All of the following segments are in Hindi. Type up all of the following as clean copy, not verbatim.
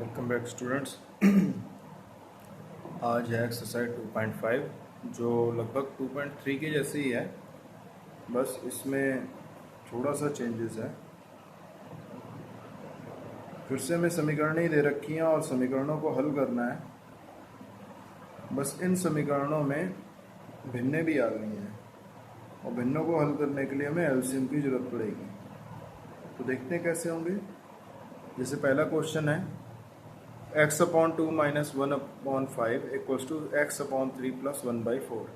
Welcome back students. आज है एक्सरसाइज 2.5 जो लगभग 2.3 के जैसे ही है, बस इसमें थोड़ा सा चेंजेस है। फिर से हमें समीकरणें ही दे रखी हैं और समीकरणों को हल करना है। बस इन समीकरणों में भिन्नें भी आ गई हैं और भिन्नों को हल करने के लिए हमें एलसीएम की ज़रूरत पड़ेगी। तो देखते हैं कैसे होंगे। जैसे पहला क्वेश्चन है x/2 - 1/5 = x/3 + 1/4।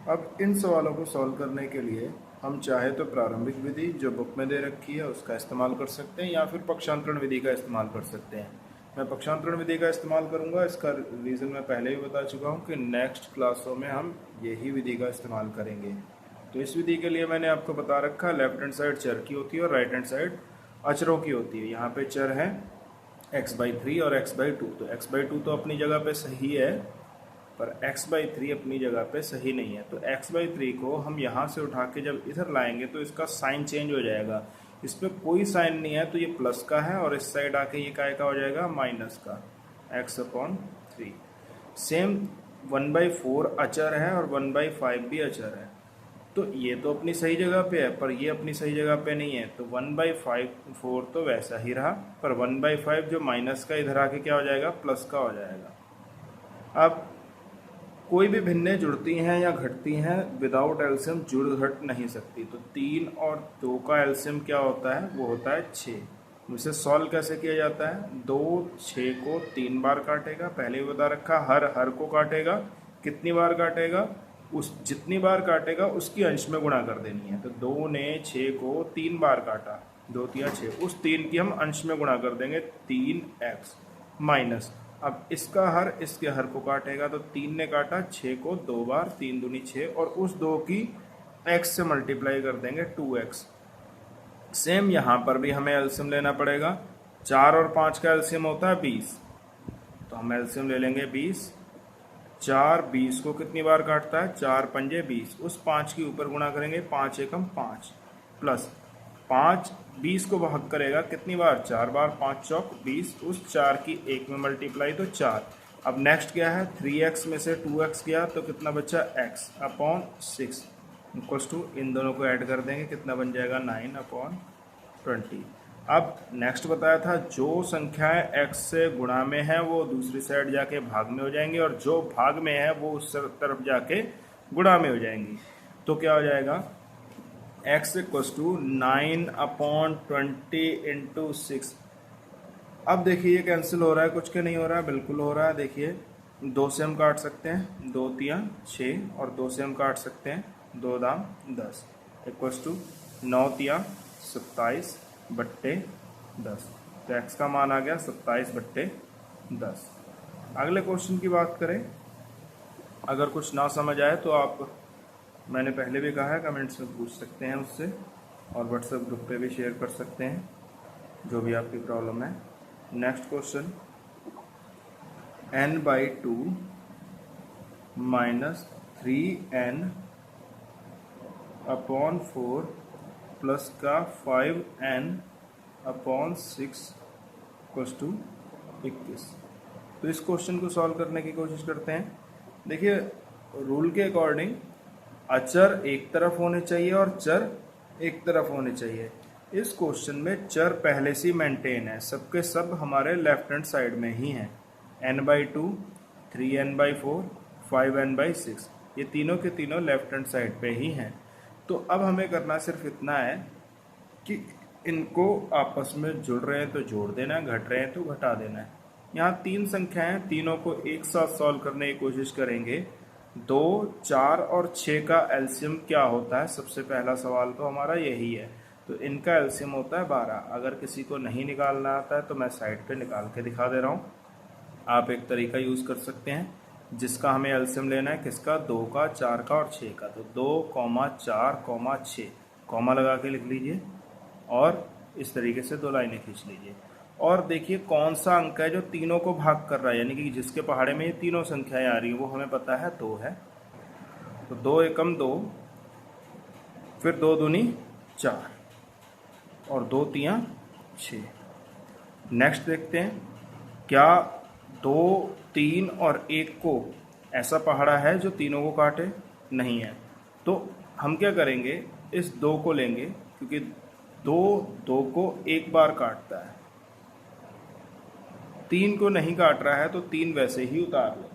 अब इन सवालों को सॉल्व करने के लिए हम चाहे तो प्रारंभिक विधि जो बुक में दे रखी है उसका इस्तेमाल कर सकते हैं या फिर पक्षांतरण विधि का इस्तेमाल कर सकते हैं। मैं पक्षांतरण विधि का इस्तेमाल करूंगा। इसका रीज़न मैं पहले ही बता चुका हूं कि नेक्स्ट क्लासों में हम यही विधि का इस्तेमाल करेंगे। तो इस विधि के लिए मैंने आपको बता रखा, लेफ्ट हैंड साइड चर की होती है और राइट हैंड साइड अचरों की होती है। यहाँ पे चर है x/3 और x/2। तो x/2 तो अपनी जगह पे सही है, पर x/3 अपनी जगह पे सही नहीं है। तो x/3 को हम यहाँ से उठा के जब इधर लाएंगे तो इसका साइन चेंज हो जाएगा। इस पर कोई साइन नहीं है तो ये प्लस का है और इस साइड आके ये काय का हो जाएगा, माइनस का, x/3। सेम 1/4 अचर है और 1/5 भी अचर है। तो ये तो अपनी सही जगह पे है पर ये अपनी सही जगह पे नहीं है। तो 1/4 तो वैसा ही रहा, पर 1/5 जो माइनस का इधर आके क्या हो जाएगा, प्लस का हो जाएगा। अब कोई भी भिन्नें जुड़ती हैं या घटती हैं, विदाउट एलसीएम जुड़ घट नहीं सकती। तो 3 और 2 का एलसीएम क्या होता है, वो होता है 6। इसे सॉल्व कैसे किया जाता है, 2 6 को 3 बार काटेगा। पहले ही बता रखा, हर को काटेगा। कितनी बार काटेगा, उस जितनी बार काटेगा उसकी अंश में गुणा कर देनी है। तो 2 ने 6 को 3 बार काटा, 2 3 6, उस 3 की हम अंश में गुणा कर देंगे, 3x माइनस। अब इसका हर इसके हर को काटेगा, तो 3 ने काटा 6 को 2 बार, 3 दूनी 6, और उस 2 की x से मल्टीप्लाई कर देंगे, 2x। सेम यहाँ पर भी हमें एलसीएम लेना पड़ेगा। 4 और 5 का एलसीएम होता है 20, तो हम एलसीएम ले लेंगे 20। 4 20 को कितनी बार काटता है, 4 पंजे 20, उस 5 के ऊपर गुणा करेंगे, 5 एकम 5, प्लस 5 20 को भाग करेगा कितनी बार, 4 बार, 5 चौक 20, उस 4 की 1 में मल्टीप्लाई, तो 4। अब नेक्स्ट क्या है, 3x में से 2x गया तो कितना बचा, x/6 इक्वल्स टू, इन दोनों को ऐड कर देंगे, कितना बन जाएगा, 9/20। अब नेक्स्ट बताया था, जो संख्याएं x से गुणा में है वो दूसरी साइड जाके भाग में हो जाएंगी और जो भाग में है वो उस तरफ जाके गुणा में हो जाएंगी। तो क्या हो जाएगा, x = 9/20 × 6। अब देखिए ये कैंसिल हो रहा है, कुछ के नहीं हो रहा है, बिल्कुल हो रहा है। देखिए 2 से हम काट सकते हैं, 2 3 6, और 2 से हम काट सकते हैं, 2 दाम 10, इक्वल्स टू 9 3 27/10। तो x का मान आ गया 27/10। अगले क्वेश्चन की बात करें, अगर कुछ ना समझ आए तो आप, मैंने पहले भी कहा है, कमेंट्स में पूछ सकते हैं उससे, और व्हाट्सएप ग्रुप पे भी शेयर कर सकते हैं जो भी आपकी प्रॉब्लम है। Next question, n/2 - 3n/4 plus का 5n/6 = 21। तो इस क्वेश्चन को सॉल्व करने की कोशिश करते हैं। देखिए रूल के अकॉर्डिंग अचर एक तरफ होने चाहिए और चर एक तरफ होने चाहिए। इस क्वेश्चन में चर पहले से मेंटेन है, सबके सब हमारे लेफ्ट हैंड साइड में ही हैं। n/2 3n/4 5n/6, ये तीनों के तीनों लेफ्ट हैंड साइड पे ही हैं। तो अब हमें करना सिर्फ इतना है कि इनको आपस में जुड़ रहे हैं तो जोड़ देना है, घट रहे हैं तो घटा देना है। यहाँ 3 संख्याएं, तीनों को एक साथ सॉल्व करने की कोशिश करेंगे। 2 4 और 6 का एलसीएम क्या होता है, सबसे पहला सवाल तो हमारा यही है। तो इनका एलसीएम होता है 12। अगर किसी को नहीं निकालना आता है तो मैं साइड पे निकाल के दिखा दे रहा हूँ। आप एक तरीका यूज़ कर सकते हैं जिसका हमें एलसीएम लेना है, किसका, 2 का, 4 का और 6 का। तो 2, 4, 6, कॉमा लगा के लिख लीजिए और इस तरीके से 2 लाइनें खींच लीजिए। और देखिए कौन सा अंक है जो तीनों को भाग कर रहा है, यानी कि जिसके पहाड़े में ये तीनों संख्याएं आ रही हैं, वो हमें पता है 2 है। तो 2 एकम 2, फिर 2 दूनी 4 और 2 3 6। नेक्स्ट देखते हैं, क्या 2, 3 और 1 को ऐसा पहाड़ा है जो तीनों को काटे? नहीं है। तो हम क्या करेंगे, इस 2 को लेंगे, क्योंकि 2 को एक बार काटता है, 3 को नहीं काट रहा है, तो 3 वैसे ही उतार लेंगे।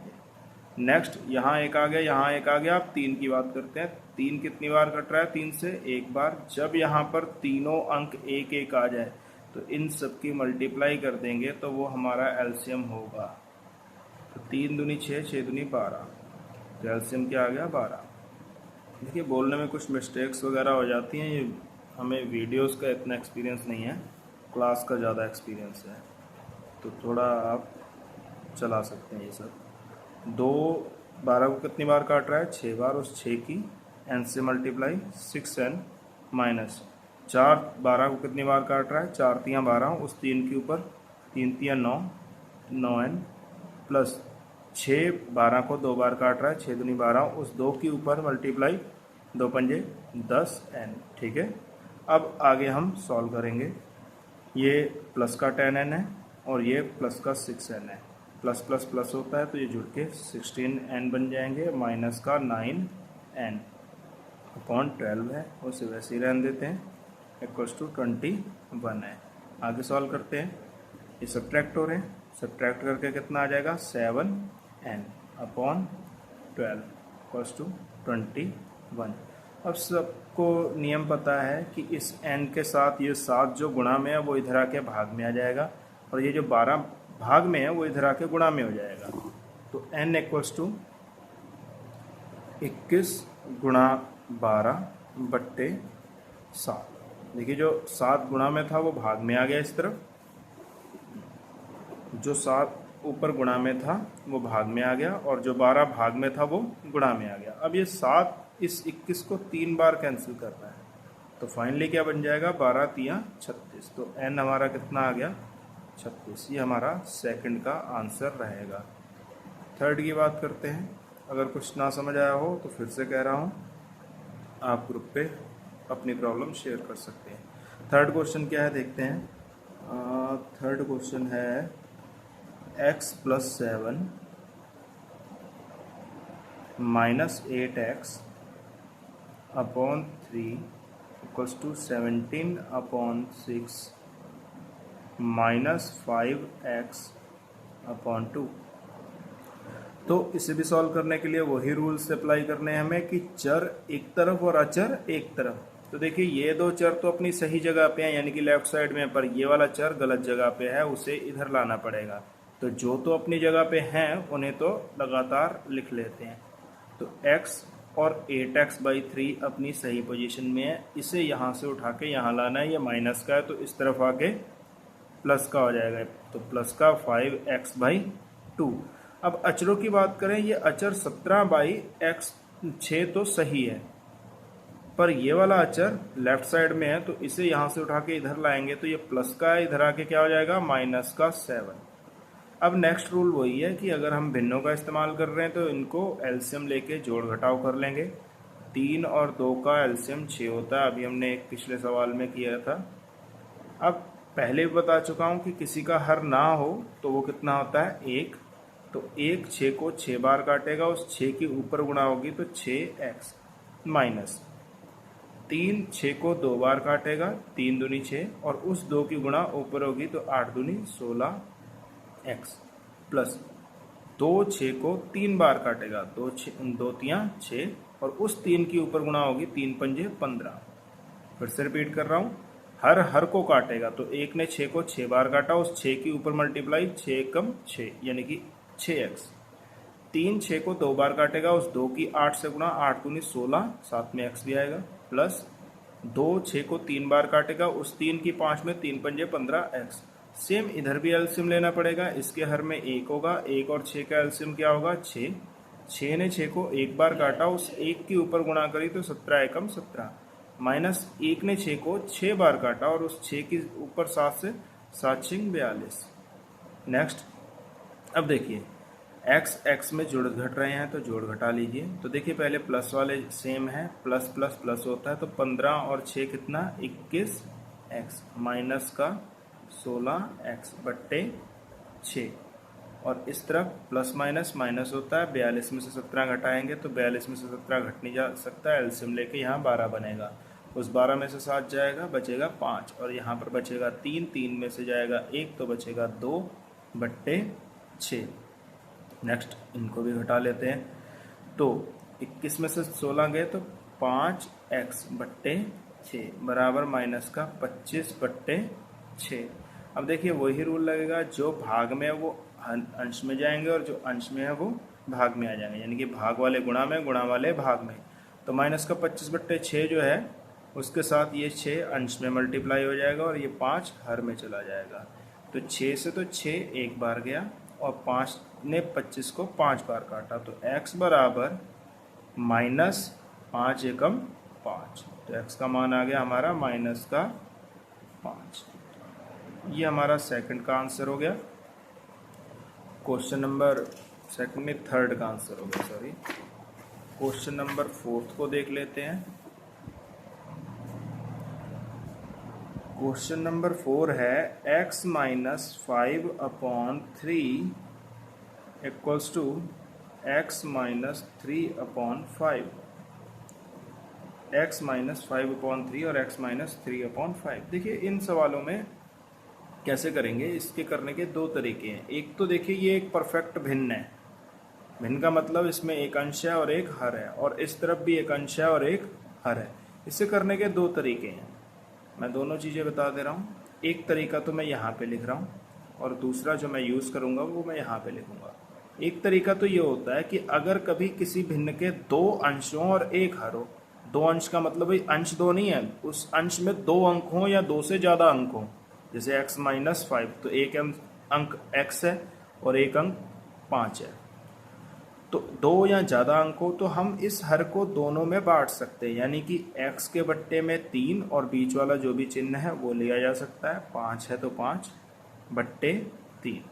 नेक्स्ट यहाँ एक आ गया, यहाँ एक आ गया। अब 3 की बात करते हैं। 3 कितनी बार कट रहा है? 3 से एक बार। जब यहाँ पर तीनों अंक 1 1 आ जाए तो इन सब की मल्टीप्लाई कर देंगे तो वो हमारा एलसीएम होगा। तो 3 दूनी 6, 6 दूनी 12, तो एलसीएम क्या आ गया? 12। देखिए बोलने में कुछ मिस्टेक्स वगैरह हो जाती हैं, ये हमें वीडियोस का इतना एक्सपीरियंस नहीं है, क्लास का ज़्यादा एक्सपीरियंस है, तो थोड़ा आप चला सकते हैं ये सब। 2 12 को कितनी बार काट रहा है? 6 बार। उस 6 की n से मल्टीप्लाई 6n माइनस 4 12 को कितनी बार काट रहा है? 4 3 12, उस 3 के ऊपर 3 3 9, 9n प्लस 6 12 को 2 बार काट रहा है, 6 दूनी 12, उस 2 के ऊपर मल्टीप्लाई 2 पंजे 10n। ठीक है, अब आगे हम सॉल्व करेंगे। ये प्लस का 10n है और ये प्लस का 6n है। प्लस प्लस प्लस होता है तो ये जुड़ के 16n बन जाएंगे, माइनस का 9n अपॉन 12 है, उसे वैसे ही रहने देते हैं, इक्वल्स टू 21 है। आगे सॉल्व करते हैं। ये सब्ट्रैक्ट हो रहे हैं, सब्ट्रैक्ट करके कितना आ जाएगा? 7n upon 12 equals to 21। अब सबको नियम पता है कि इस n के साथ ये 7 जो गुणा में है वो इधर आके भाग में आ जाएगा, और ये जो 12 भाग में है वो इधर आके गुणा में हो जाएगा। तो n इक्वल्स टू 21 गुणा 12 बट्टे 7। देखिए जो 7 गुणा में था वो भाग में आ गया इस तरफ, जो 7 ऊपर गुणा में था वो भाग में आ गया, और जो 12 भाग में था वो गुणा में आ गया। अब ये 7 इस 21 को 3 बार कैंसिल कर रहा है, तो फाइनली क्या बन जाएगा? 12 3 36। तो n हमारा कितना आ गया? 36। ये हमारा सेकंड का आंसर रहेगा। थर्ड की बात करते हैं। अगर कुछ ना समझ आया हो तो फिर से कह रहा हूँ, आप ग्रुप पे अपनी प्रॉब्लम शेयर कर सकते हैं। थर्ड क्वेश्चन क्या है देखते हैं। थर्ड क्वेश्चन है x + 7 minus 8x upon 3 equals to 17 upon 6 minus 5x upon 2। तो इसे भी सॉल्व करने के लिए वही रूल्स अप्लाई करने हैं हमें कि चर एक तरफ और अचर एक तरफ। तो देखिए ये दो चर तो अपनी सही जगह पे हैं, यानी कि लेफ्ट साइड में, पर ये वाला चर गलत जगह पे है, उसे इधर लाना पड़ेगा। तो जो तो अपनी जगह पे हैं उन्हें तो लगातार लिख लेते हैं। तो x और 8x/3 अपनी सही पोजीशन में है, इसे यहाँ से उठा के यहाँ लाना है। ये माइनस का है तो इस तरफ आके प्लस का हो जाएगा, तो प्लस का 5x/2। अब अचरों की बात करें, ये अचर 17/6 तो सही है, पर ये वाला अचर लेफ्ट साइड में है, तो इसे यहाँ से उठा के इधर लाएंगे तो ये प्लस का है, इधर आके क्या हो जाएगा? माइनस का 7। अब नेक्स्ट रूल वही है कि अगर हम भिन्नों का इस्तेमाल कर रहे हैं तो इनको एलसीएम लेके जोड़ घटाव कर लेंगे। 3 और 2 का एलसीएम 6 होता है, अभी हमने एक पिछले सवाल में किया था। अब पहले भी बता चुका हूँ कि किसी का हर ना हो तो वो कितना होता है? 1। तो 1 6 को 6 बार काटेगा, उस 6 के ऊपर गुणा होगी तो 6x माइनस 3 6 को 2 बार काटेगा, 3 दूनी 6, और उस 2 की गुणा ऊपर होगी तो 8 दूनी 16x प्लस 2 6 को 3 बार काटेगा, 2 3 6, और उस 3 की ऊपर गुणा होगी 3 पंजे 15। फिर से रिपीट कर रहा हूँ, हर को काटेगा, तो 1 ने 6 को 6 बार काटा, उस 6 के ऊपर मल्टीप्लाई 6 कम 6 यानी कि 6x। 3 6 को 2 बार काटेगा, उस 2 की 8 से गुणा, 8 दूनी 16, साथ में x भी आएगा, प्लस 2 6 को 3 बार काटेगा, उस 3 की 5 में 3 पंजे 15x। सेम इधर भी एलसीएम लेना पड़ेगा, इसके हर में 1 होगा, 1 और 6 का एलसीएम क्या होगा? 6। 6 ने 6 को 1 बार काटा, उस 1 के ऊपर गुणा करी तो 17 एकम 17, माइनस 1 ने 6 को 6 बार काटा, और उस 6 के ऊपर 7 से 7 6 42। नेक्स्ट, अब देखिए x में जोड़ घट रहे हैं तो जोड़ घटा लीजिए। तो देखिए पहले प्लस वाले सेम है, प्लस प्लस प्लस होता है, तो 15 और 6 कितना? 21x माइनस का 16x बट्टे 6। और इस तरफ प्लस माइनस माइनस होता है, 42 में से 17 घटाएंगे तो 42 में से 17 घट नहीं जा सकता है, एलसीएम लेके यहाँ 12 बनेगा, उस 12 में से 7 जाएगा, बचेगा 5 और यहाँ पर बचेगा 3, 3 में से जाएगा 1 तो बचेगा 2/6। नेक्स्ट इनको भी घटा लेते हैं, तो 21 में से 16 गए तो 5x/6 बराबर माइनस का 25/6। अब देखिए वही रूल लगेगा, जो भाग में है वो अंश में जाएंगे और जो अंश में है वो भाग में आ जाएंगे, यानी कि भाग वाले गुणा में, गुणा वाले भाग में। तो माइनस का 25/6 जो है उसके साथ ये 6 अंश में मल्टीप्लाई हो जाएगा और ये 5 हर में चला जाएगा। तो 6 से तो 6 एक बार गया और 5 ने 25 को 5 बार काटा, तो x बराबर -5 एकम 5। तो x का मान आ गया हमारा -5। ये हमारा सेकंड का आंसर हो गया। क्वेश्चन नंबर सेकंड में थर्ड का आंसर हो गया, सॉरी। क्वेश्चन नंबर फोर्थ को देख लेते हैं। क्वेश्चन नंबर 4 है x - 5/3 equals to x - 3/5। x - 5/3 और x - 3/5। देखिए इन सवालों में कैसे करेंगे, इसके करने के दो तरीके हैं। एक तो देखिए ये एक परफेक्ट भिन्न है, भिन्न का मतलब इसमें एक अंश है और एक हर है, और इस तरफ भी एक अंश है और एक हर है। इसे करने के दो तरीके हैं, मैं दोनों चीज़ें बता दे रहा हूँ। एक तरीका तो मैं यहाँ पे लिख रहा हूँ और दूसरा जो मैं यूज़ करूँगा वो मैं यहाँ पे लिखूँगा। एक तरीका तो ये होता है कि अगर कभी किसी भिन्न के दो अंशों और एक हर हो, दो अंश का मतलब भाई अंश दो नहीं है, उस अंश में दो अंक हों या दो से ज़्यादा अंक हों, जैसे x - 5 तो एक अंक x है और एक अंक 5 है, तो दो या ज़्यादा अंक हो तो हम इस हर को दोनों में बांट सकते हैं, यानी कि x के बट्टे में 3 और बीच वाला जो भी चिन्ह है वो लिया जा सकता है। 5 है तो 5/3,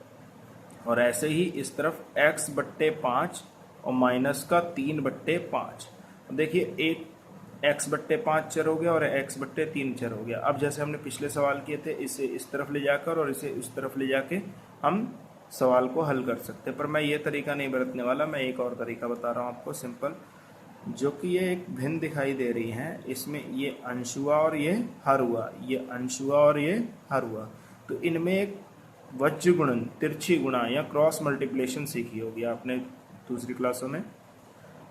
और ऐसे ही इस तरफ x/5 और माइनस का 3/5। देखिए एक x/5 चर हो गया और x/3 चर हो गया। अब जैसे हमने पिछले सवाल किए थे, इसे इस तरफ ले जाकर और इसे इस तरफ ले जाके हम सवाल को हल कर सकते हैं, पर मैं ये तरीका नहीं बरतने वाला। मैं एक और तरीका बता रहा हूँ आपको सिंपल, जो कि ये एक भिन्न दिखाई दे रही है, इसमें ये अंश हुआ और ये हर हुआ, ये अंश हुआ और ये हर हुआ, तो इनमें एक वज्र गुणन, तिरछी गुणा या क्रॉस मल्टीप्लिकेशन सीखी होगी आपने दूसरी क्लासों में।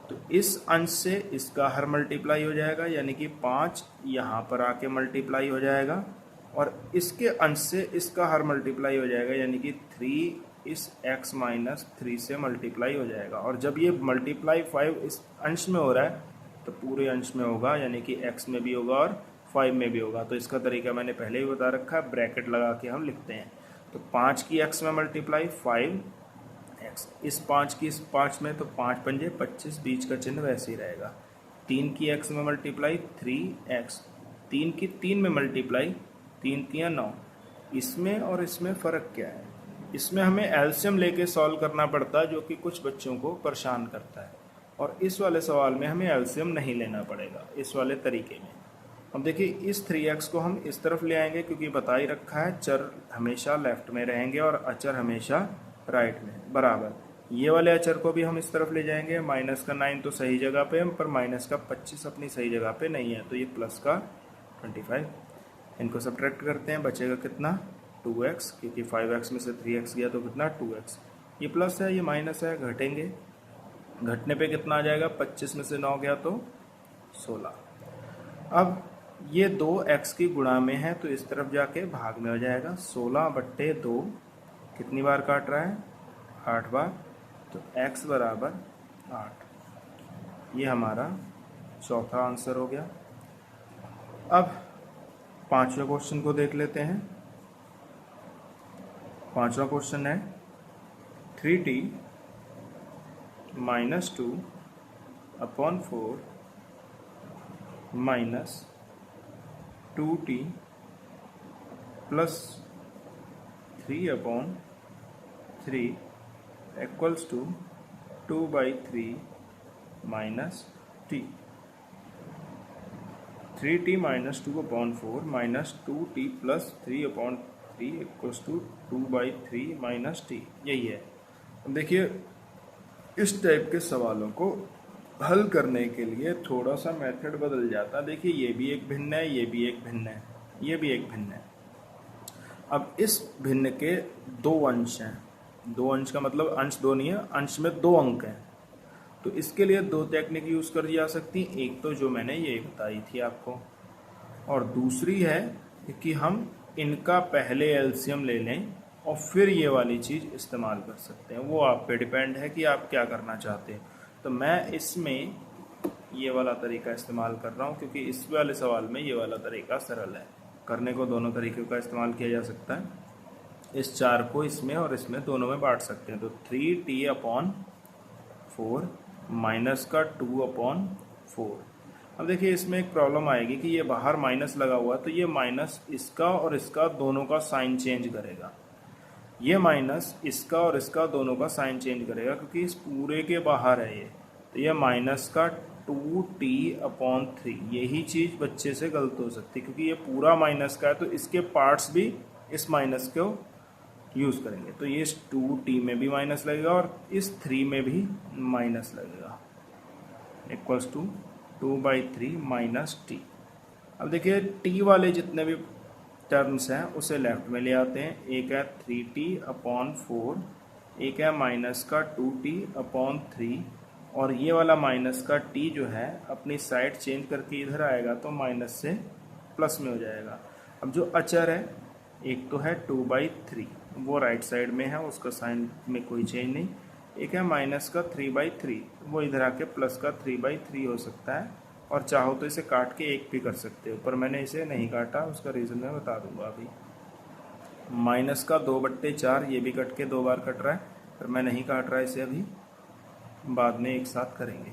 तो इस अंश से इसका हर मल्टीप्लाई हो जाएगा, यानी कि 5 यहाँ पर आके मल्टीप्लाई हो जाएगा, और इसके अंश से इसका हर मल्टीप्लाई हो जाएगा, यानी कि 3 इस x - 3 से मल्टीप्लाई हो जाएगा। और जब ये मल्टीप्लाई 5 इस अंश में हो रहा है तो पूरे अंश में होगा, यानी कि x में भी होगा और 5 में भी होगा। तो इसका तरीका मैंने पहले ही बता रखा है, ब्रैकेट लगा के हम लिखते हैं। तो 5 की x में मल्टीप्लाई 5x, इस 5 की इस 5 में, तो 5 पंजे 25, बीच का चिन्ह वैसे ही रहेगा। 3 की x में मल्टीप्लाई 3x, 3 की 3 में मल्टीप्लाई 3 3 9। इसमें और इसमें फ़र्क क्या है, इसमें हमें एलसीएम लेके सॉल्व करना पड़ता है, जो कि कुछ बच्चों को परेशान करता है, और इस वाले सवाल में हमें एलसीएम नहीं लेना पड़ेगा इस वाले तरीके में। अब देखिए इस 3x को हम इस तरफ ले आएंगे, क्योंकि बता ही रखा है चर हमेशा लेफ्ट में रहेंगे और अचर हमेशा राइट में, बराबर। ये वाले अचर को भी हम इस तरफ ले जाएंगे। माइनस का 9 तो सही जगह पे, पर माइनस का 25 अपनी सही जगह पे नहीं है, तो ये प्लस का 25। इनको सब्ट्रैक्ट करते हैं, बचेगा कितना 2x, क्योंकि 5x में से 3x गया तो कितना 2x। ये प्लस है ये माइनस है, घटेंगे, घटने पे कितना आ जाएगा, 25 में से 9 गया तो 16। अब ये 2x की गुणा में है तो इस तरफ जाके भाग में हो जाएगा। 16/2 कितनी बार काट रहा है, 8 बार, तो x बराबर 8। ये हमारा चौथा आंसर हो गया। अब पांचवें क्वेश्चन को देख लेते हैं। पांचवा क्वेश्चन है 3t - 2/4 - 2t + 3/3 equals to 2/3 - t। 3t - 2/4 - 2t + 3/3 equals to 2/3 - t, यही है। देखिए इस टाइप के सवालों को हल करने के लिए थोड़ा सा मेथड बदल जाता है। देखिए ये भी एक भिन्न है, ये भी एक भिन्न है, ये भी एक भिन्न है। अब इस भिन्न के दो अंश हैं, दो अंश का मतलब अंश दो नहीं है, अंश में दो अंक हैं। तो इसके लिए दो टेक्निक यूज़ करी जा सकती हैं। एक तो जो मैंने ये बताई थी आपको, और दूसरी है कि हम इनका पहले एलसीएम ले लें और फिर ये वाली चीज़ इस्तेमाल कर सकते हैं। वो आप पे डिपेंड है कि आप क्या करना चाहते हैं। तो मैं इसमें ये वाला तरीका इस्तेमाल कर रहा हूँ क्योंकि इस वाले सवाल में ये वाला तरीका सरल है। करने को दोनों तरीक़ों का इस्तेमाल किया जा सकता है। इस 4 को इसमें और इसमें दोनों में बांट सकते हैं। तो 3t/4 माइनस का 2/4। अब देखिए इसमें एक प्रॉब्लम आएगी कि ये बाहर माइनस लगा हुआ है, तो ये माइनस इसका और इसका दोनों का साइन चेंज करेगा। ये माइनस इसका और इसका दोनों का साइन चेंज करेगा क्योंकि इस पूरे के बाहर है ये। तो ये माइनस का 2t/3, यही चीज़ बच्चे से गलत हो सकती है क्योंकि ये पूरा माइनस का है, तो इसके पार्ट्स भी इस माइनस को यूज़ करेंगे। तो ये इस 2t में भी माइनस लगेगा और इस 3 में भी माइनस लगेगा, इक्वल्स टू 2/3 माइनस t। अब देखिए t वाले जितने भी टर्म्स हैं उसे लेफ्ट में ले आते हैं। एक है 3t/4, एक है माइनस का 2t/3, और ये वाला माइनस का t जो है अपनी साइड चेंज करके इधर आएगा तो माइनस से प्लस में हो जाएगा। अब जो अचर है एक तो है 2/3, वो राइट साइड में है, उसका साइन में कोई चेंज नहीं। एक है माइनस का 3/3, वो इधर आके प्लस का 3/3 हो सकता है, और चाहो तो इसे काट के एक भी कर सकते हो, पर मैंने इसे नहीं काटा, उसका रीज़न मैं बता दूंगा अभी। माइनस का 2/4, ये भी कट के 2 बार कट रहा है, पर मैं नहीं काट रहा इसे अभी, बाद में एक साथ करेंगे।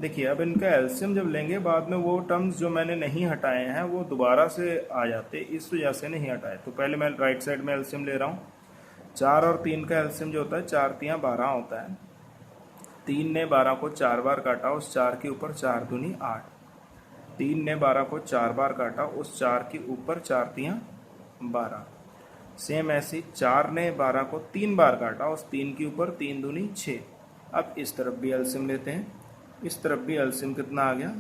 देखिए अब इनका एलसीएम जब लेंगे बाद में वो टर्म्स जो मैंने नहीं हटाए हैं वो दोबारा से आ जाते, इस वजह से नहीं हटाए। तो पहले मैं राइट साइड में एलसीएम ले रहा हूँ। 4 और 3 का एलसीएम जो होता है 4 3 12 होता है। 3 ने 12 को 4 बार काटा, उस 4 के ऊपर 4 दूनी 8। 3 ने 12 को 4 बार काटा, उस 4 के ऊपर 4 3 12। सेम ऐसे 4 ने 12 को 3 बार काटा, उस 3 के ऊपर 3 दूनी 6। अब इस तरफ भी एलसीएम लेते हैं, इस तरफ भी एलसीएम कितना आ गया,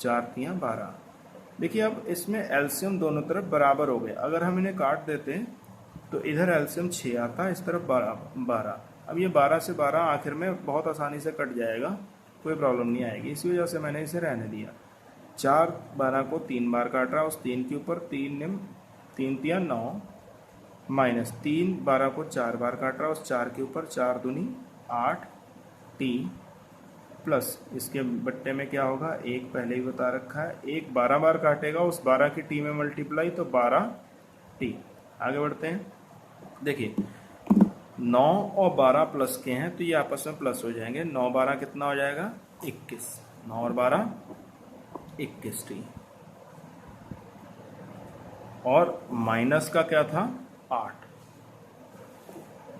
4 3 12। देखिए अब इसमें एलसीएम दोनों तरफ बराबर हो गए। अगर हम इन्हें काट देते हैं तो इधर एलसीएम 6 आता है, इस तरफ 12। अब ये 12 से 12 आखिर में बहुत आसानी से कट जाएगा, कोई प्रॉब्लम नहीं आएगी, इसी वजह से मैंने इसे रहने दिया। 4 12 को 3 बार काट रहा है, उस 3 के ऊपर 3 3 9, माइनस 3 12 को 4 बार काट रहा है, उस 4 के ऊपर 4 दूनी 8 t, प्लस इसके बट्टे में क्या होगा, एक पहले ही बता रखा है, एक 12 बार काटेगा, उस 12 की t में मल्टीप्लाई, तो 12 t। आगे बढ़ते हैं। देखिए 9 और 12 प्लस के हैं तो ये आपस में प्लस हो जाएंगे। 9 12 कितना हो जाएगा, 21। 9 और 12 21 t। और माइनस का क्या था, 8,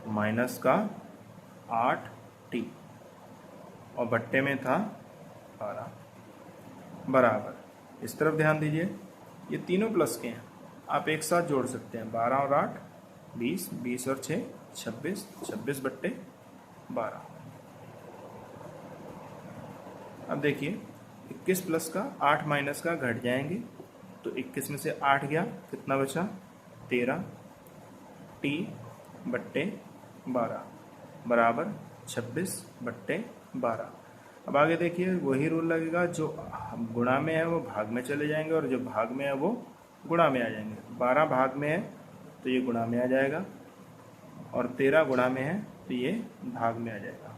माइनस का 8 t, और बट्टे में था 12, बराबर। इस तरफ ध्यान दीजिए, ये तीनों प्लस के हैं, आप एक साथ जोड़ सकते हैं। 12 और 8 20, 20 और 6 26, 26/12। अब देखिए 21 प्लस का 8 माइनस का घट जाएंगे, तो 21 में से 8 गया, कितना बचा, 13 t/12 बराबर 26/12। अब आगे देखिए वही रूल लगेगा, जो गुणा में है वो भाग में चले जाएंगे और जो भाग में है वो गुणा में आ जाएंगे। 12 भाग में है तो ये गुणा में आ जाएगा, और 13 गुणा में है तो ये भाग में आ जाएगा।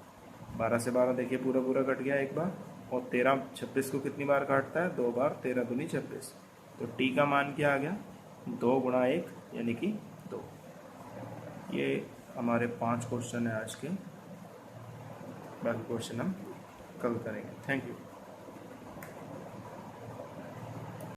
12 से 12 देखिए पूरा पूरा कट गया एक बार, और 13 26 को कितनी बार काटता है, 2 बार, 13 दूनी 26। तो t का मान क्या आ गया, 2 × 1 यानी कि 2। ये हमारे 5 क्वेश्चन है आज के, बाकी क्वेश्चन हम कल करेंगे। Thank you.